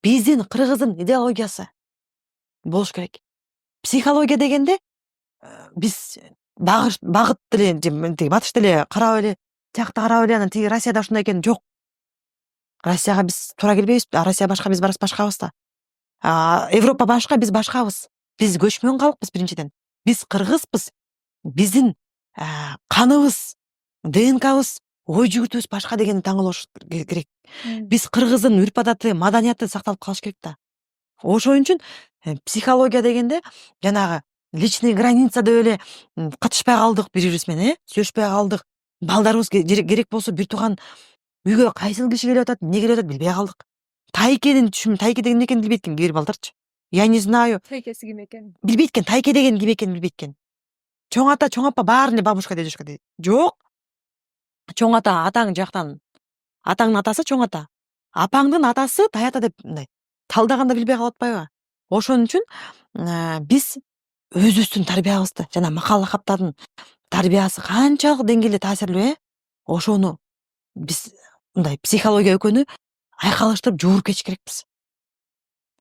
биздин кыргыздын идеологиясы болуш керек. Психология дегенде биз багыт деле батыш деле карап эле тиякта карап эле анан тиги Россияда ушундай экен жок. Россияга биз туура келбейбиз. Россия башка, биз башкабыз да. Европа башка, биз башкабыз. Биз көчмөн калкпыз биринчиден. Биз кыргызбыз. Биздин каныбыз, ДНКбыз, ой жүгүртүбүз башка дегенди таңгалаш керек. Биз кыргыздын үрп адаты, маданияты сакталып калыш керек да. Ошон үчүн психология дегенде жанагы личный граница деп эле катышпай калдык бири-бирибиз менен, сүйлөшпөй калдык. Балдарыбыз керек болсо бир тууган үйгө кайсыл киши келип атат, эмне келип атат билбей калдык. Тайкенин тайке деген эмне экенин билбейт экен кээ бир балдарчы. Я не знаю. Тайкеси ким экенин Билбейт экен, тайке деген ким экенин билбейт экен. Чоң ата, чоң апа баарын эле бабушка, дедушка дейт. Жок. Чоң ата атаң жактан. Атаңдын атасы чоң ата. Апаңдын атасы тай ата деп мындай талдаганда билбей калып атпайбы? Ошон үчүн биз өзүбүздүн тарбиябызды жана макал лакаптардын тарбиясы канчалык деңгээлде таасирлүү, ошону биз мындай психология экөөнү айкалыштырып жууруп кетиш керекпиз.